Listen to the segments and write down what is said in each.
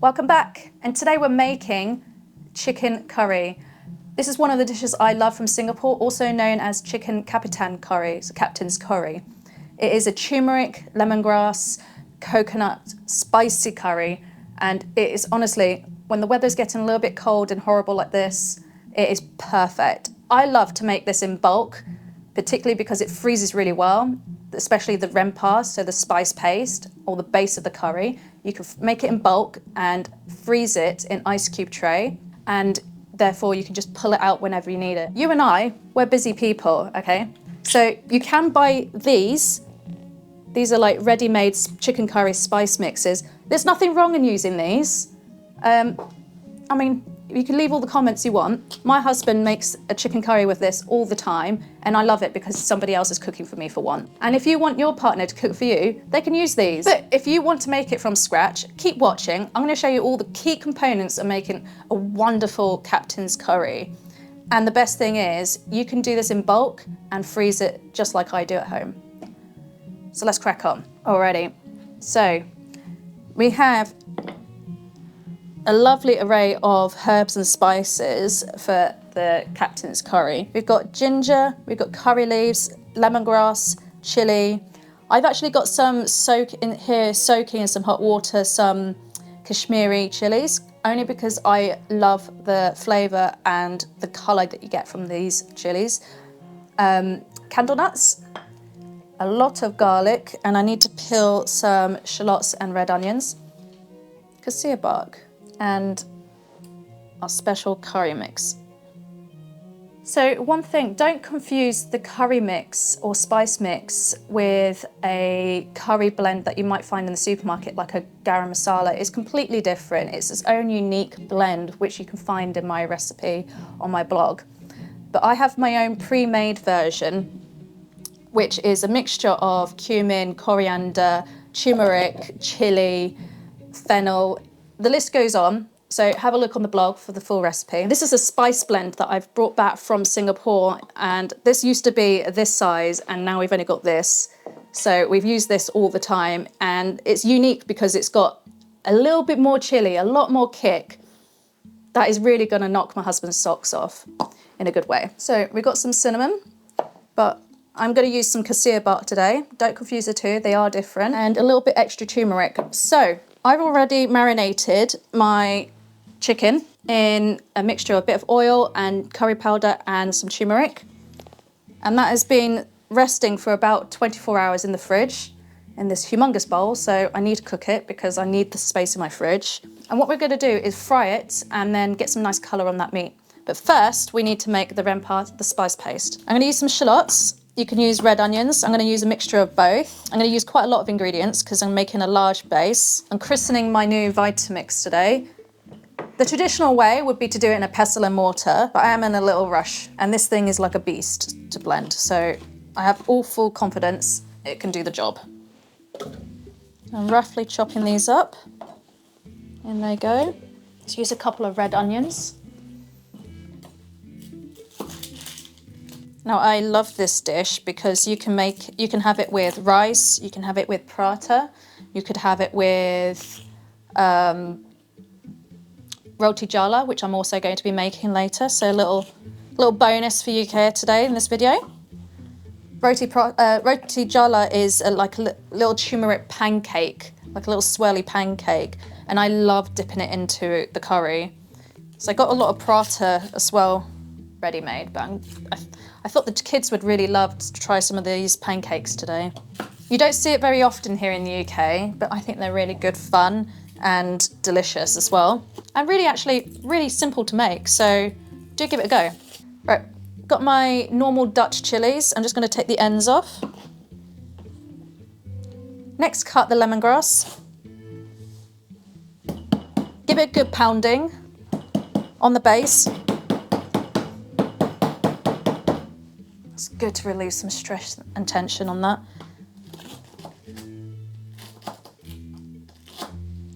Welcome back, and today we're making chicken curry. This is one of the dishes I love from Singapore, also known as chicken capitan curry, so captain's curry. It is a turmeric, lemongrass, coconut, spicy curry, and it is honestly, when the weather's getting a little bit cold and horrible like this, it is perfect. I love to make this in bulk, particularly because it freezes really well, especially the rempah, so the spice paste or the base of the curry. You can make it in bulk and freeze it in ice cube tray, and therefore you can just pull it out whenever you need it. You and I, we're busy people, okay? So you can buy these. These are like ready-made chicken curry spice mixes. There's nothing wrong in using these. I mean, you can leave all the comments you want. My husband makes a chicken curry with this all the time, and I love it because somebody else is cooking for me for one. And if you want your partner to cook for you, they can use these. But if you want to make it from scratch, keep watching. I'm gonna show you all the key components of making a wonderful captain's curry. And the best thing is, you can do this in bulk and freeze it just like I do at home. So let's crack on. Alrighty, so we have a lovely array of herbs and spices for the captain's curry. We've got ginger, we've got curry leaves, lemongrass, chili. I've actually got some soaking in some hot water, some Kashmiri chilies, only because I love the flavour and the colour that you get from these chilies. Candle nuts, a lot of garlic, and I need to peel some shallots and red onions, cassia bark, and our special curry mix. So one thing, don't confuse the curry mix or spice mix with a curry blend that you might find in the supermarket, like a garam masala. It's completely different. It's its own unique blend, which you can find in my recipe on my blog. But I have my own pre-made version, which is a mixture of cumin, coriander, turmeric, chili, fennel. The list goes on, so have a look on the blog for the full recipe. This is a spice blend that I've brought back from Singapore, and this used to be this size, and now we've only got this. So we've used this all the time, and it's unique because it's got a little bit more chili, a lot more kick. That is really gonna knock my husband's socks off in a good way. So we've got some cinnamon, but I'm going to use some cassia bark today. Don't confuse the two, they are different. And a little bit extra turmeric. So I've already marinated my chicken in a mixture of a bit of oil and curry powder and some turmeric. And that has been resting for about 24 hours in the fridge in this humongous bowl. So I need to cook it because I need the space in my fridge. And what we're going to do is fry it and then get some nice colour on that meat. But first we need to make the rempah, the spice paste. I'm going to use some shallots. You can use red onions. I'm going to use a mixture of both. I'm going to use quite a lot of ingredients because I'm making a large base. I'm christening my new Vitamix today. The traditional way would be to do it in a pestle and mortar, but I am in a little rush, and this thing is like a beast to blend, so I have all full confidence it can do the job. I'm roughly chopping these up. In they go. Let's use a couple of red onions. Now I love this dish because you can have it with rice, you can have it with paratha, you could have it with Roti Jala, which I'm also going to be making later. So a little bonus for you here today in this video. Roti Jala is like a little turmeric pancake, like a little swirly pancake, and I love dipping it into the curry. So I got a lot of paratha as well ready-made, but I thought the kids would really love to try some of these pancakes today. You don't see it very often here in the UK, but I think they're really good fun and delicious as well. And really simple to make, so do give it a go. Right, got my normal Dutch chilies. I'm just going to take the ends off. Next, cut the lemongrass. Give it a good pounding on the base. It's good to relieve some stress and tension on that.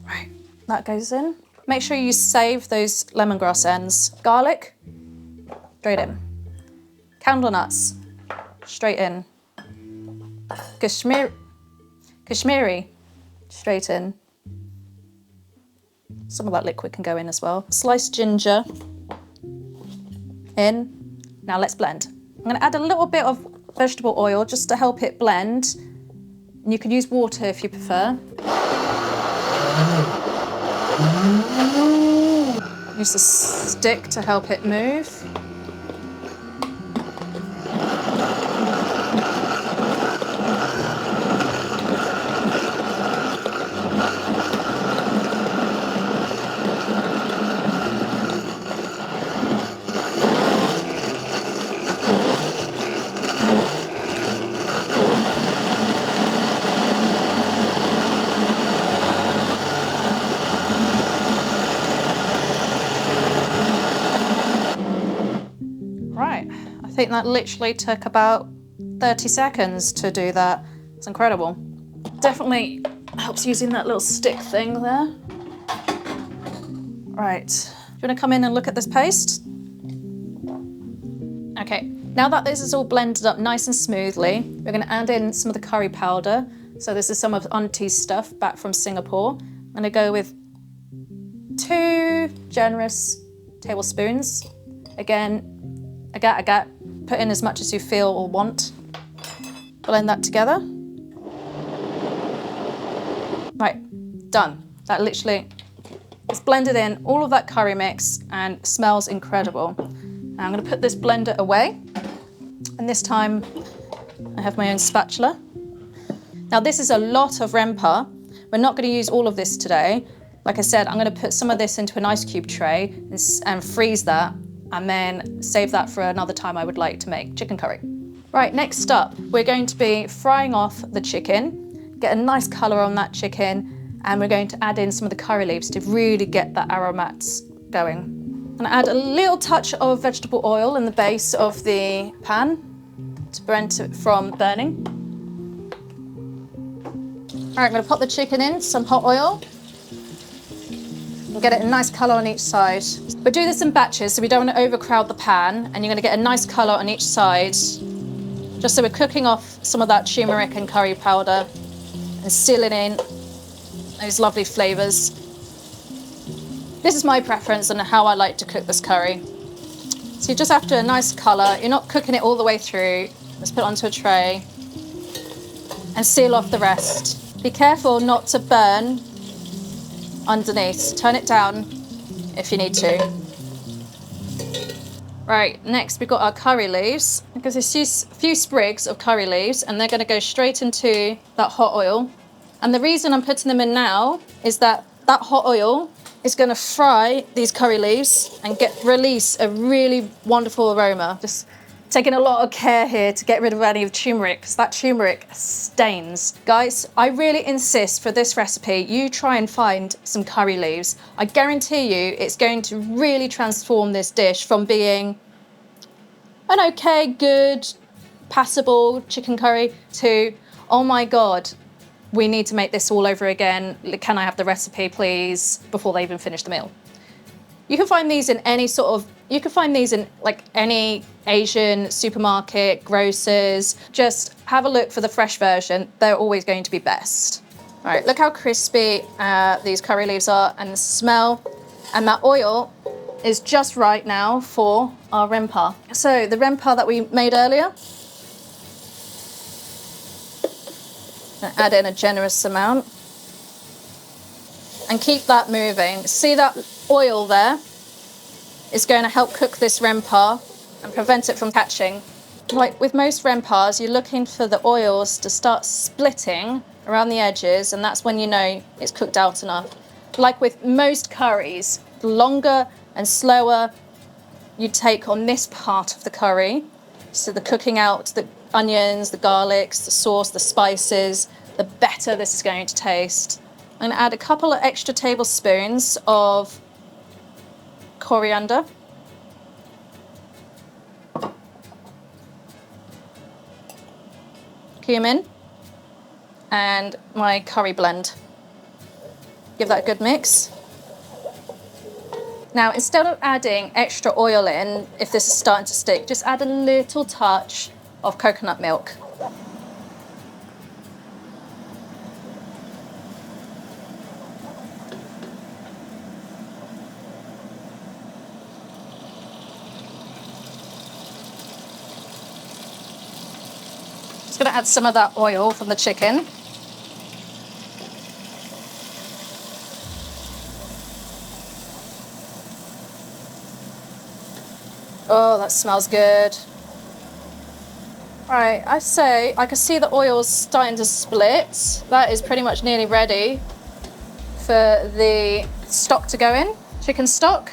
Right, that goes in. Make sure you save those lemongrass ends. Garlic, straight in. Candle nuts, straight in. Kashmiri, straight in. Some of that liquid can go in as well. Sliced ginger in. Now let's blend. I'm going to add a little bit of vegetable oil just to help it blend. And you can use water if you prefer. Use the stick to help it move. Right, I think that literally took about 30 seconds to do that. It's incredible. Definitely helps using that little stick thing there. Right, do you want to come in and look at this paste? Okay, now that this is all blended up nice and smoothly, we're going to add in some of the curry powder. So this is some of Auntie's stuff back from Singapore. I'm going to go with 2 generous tablespoons. Again, agat, put in as much as you feel or want. Blend that together. Right, done. That literally is blended in all of that curry mix and smells incredible. Now I'm going to put this blender away, and this time I have my own spatula. Now this is a lot of rempa. We're not going to use all of this today. Like I said, I'm going to put some of this into an ice cube tray and freeze that, and then save that for another time I would like to make chicken curry. Right, next up, we're going to be frying off the chicken, get a nice colour on that chicken, and we're going to add in some of the curry leaves to really get that aromats going. I'm going to add a little touch of vegetable oil in the base of the pan to prevent it from burning. All right, I'm going to pop the chicken in, some hot oil, and get it a nice colour on each side. We do this in batches, so we don't want to overcrowd the pan, and you're going to get a nice colour on each side, just so we're cooking off some of that turmeric and curry powder and sealing in those lovely flavours. This is my preference on how I like to cook this curry. So you're just after a nice colour, you're not cooking it all the way through. Let's put it onto a tray and seal off the rest. Be careful not to burn underneath. Turn it down if you need to. Right, next we've got our curry leaves. Because there's a few sprigs of curry leaves, and they're going to go straight into that hot oil. And the reason I'm putting them in now is that hot oil is going to fry these curry leaves and release a really wonderful aroma. Just taking a lot of care here to get rid of any of the turmeric, because that turmeric stains. Guys, I really insist for this recipe, you try and find some curry leaves. I guarantee you it's going to really transform this dish from being an okay, good, passable chicken curry to, oh my God, we need to make this all over again. Can I have the recipe, please, before they even finish the meal? You can find these in you can find these in like any Asian supermarket, grocers. Just have a look for the fresh version. They're always going to be best. All right, look how crispy these curry leaves are, and the smell, and that oil is just right now for our rempa. So the rempa that we made earlier, add in a generous amount and keep that moving. See that oil there is going to help cook this rempa and prevent it from catching. Like with most rempas, you're looking for the oils to start splitting around the edges, and that's when you know it's cooked out enough. Like with most curries, the longer and slower you take on this part of the curry, so the cooking out the onions, the garlics, the sauce, the spices, the better this is going to taste. I'm going to add a couple of extra tablespoons of coriander. Cumin and my curry blend. Give that a good mix. Now, instead of adding extra oil in, if this is starting to stick, just add a little touch of coconut milk. Just gonna add some of that oil from the chicken. Oh, that smells good. Right, I can see the oil's starting to split. That is pretty much nearly ready for the stock to go in, chicken stock.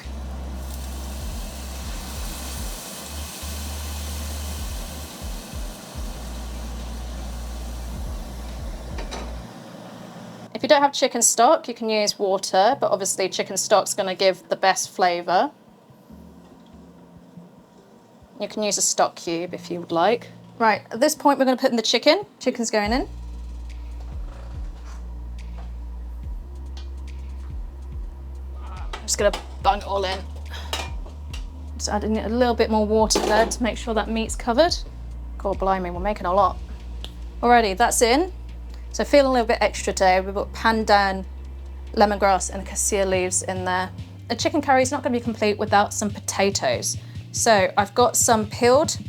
If you don't have chicken stock, you can use water, but obviously chicken stock's gonna give the best flavour. You can use a stock cube if you would like. Right, at this point we're going to put in the chicken. Chicken's going in. I'm just going to bung it all in. Just adding a little bit more water there to make sure that meat's covered. God blimey, we're making a lot. Alrighty, that's in. So feeling a little bit extra today. We've got pandan, lemongrass and cassia leaves in there. A chicken curry is not going to be complete without some potatoes. So I've got some peeled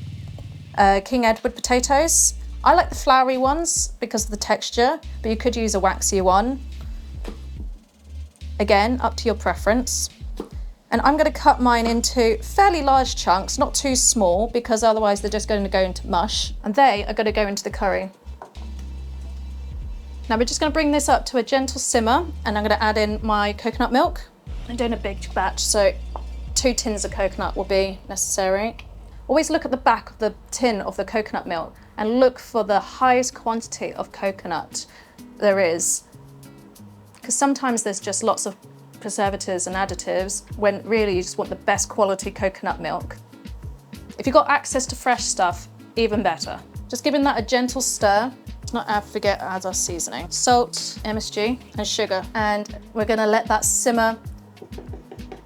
King Edward potatoes. I like the floury ones because of the texture, but you could use a waxy one. Again, up to your preference. And I'm going to cut mine into fairly large chunks, not too small, because otherwise they're just going to go into mush. And they are going to go into the curry. Now we're just going to bring this up to a gentle simmer, and I'm going to add in my coconut milk. I'm doing a big batch, so 2 tins of coconut will be necessary. Always look at the back of the tin of the coconut milk and look for the highest quantity of coconut there is. Because sometimes there's just lots of preservatives and additives when really you just want the best quality coconut milk. If you've got access to fresh stuff, even better. Just giving that a gentle stir. Not forget to add our seasoning. Salt, MSG and sugar. And we're gonna let that simmer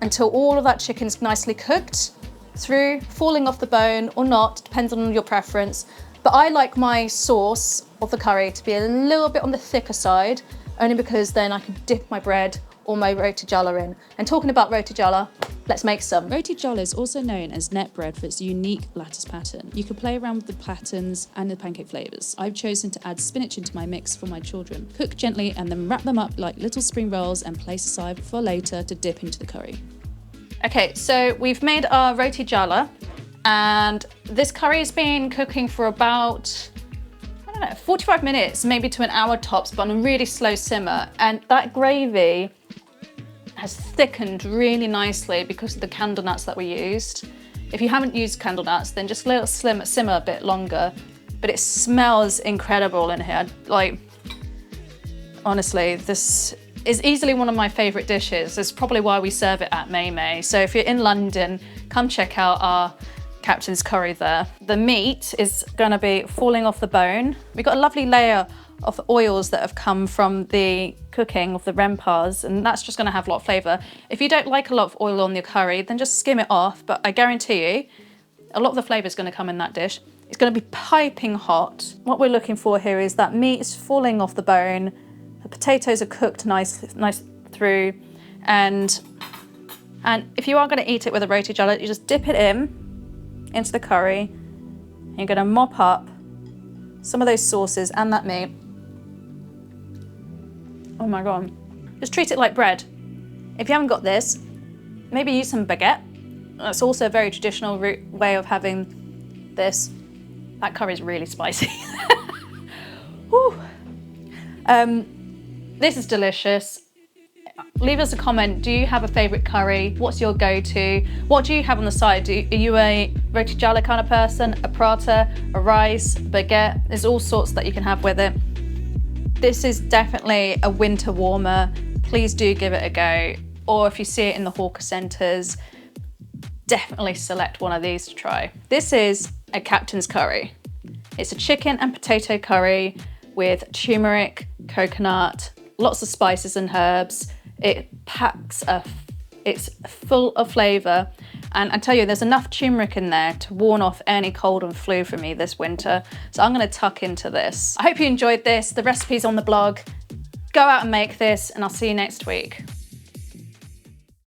until all of that chicken's nicely cooked through, falling off the bone or not, depends on your preference. But I like my sauce of the curry to be a little bit on the thicker side, only because then I can dip my bread or my Roti Jala in. And talking about Roti Jala, let's make some. Roti Jala is also known as net bread for its unique lattice pattern. You can play around with the patterns and the pancake flavours. I've chosen to add spinach into my mix for my children. Cook gently and then wrap them up like little spring rolls and place aside for later to dip into the curry. Okay, so we've made our Roti Jala, and this curry has been cooking for about, 45 minutes, maybe to an hour tops, but on a really slow simmer. And that gravy has thickened really nicely because of the candle nuts that we used. If you haven't used candle nuts, then just let it simmer a bit longer. But it smells incredible in here. Like, honestly, this is easily one of my favorite dishes. It's probably why we serve it at May. So if you're in London, come check out our Captain's curry there. The meat is gonna be falling off the bone. We've got a lovely layer of oils that have come from the cooking of the rempas, and that's just gonna have a lot of flavor. If you don't like a lot of oil on your curry, then just skim it off, but I guarantee you, a lot of the flavor is gonna come in that dish. It's gonna be piping hot. What we're looking for here is that meat is falling off the bone, the potatoes are cooked nice through, and if you are gonna eat it with a Roti Jala, you just dip it into the curry, and you're gonna mop up some of those sauces and that meat. Oh my God. Just treat it like bread. If you haven't got this, maybe use some baguette. That's also a very traditional way of having this. That curry is really spicy. Whew. This is delicious. Leave us a comment. Do you have a favorite curry? What's your go-to? What do you have on the side? Are you a Roti Jala kind of person? A prata, a rice, a baguette? There's all sorts that you can have with it. This is definitely a winter warmer. Please do give it a go. Or if you see it in the hawker centres, definitely select one of these to try. This is a Captain's curry. It's a chicken and potato curry with turmeric, coconut, lots of spices and herbs. It packs it's full of flavour, and I tell you, there's enough turmeric in there to warn off any cold and flu for me this winter. So I'm going to tuck into this. I hope you enjoyed this. The recipe's on the blog. Go out and make this, and I'll see you next week.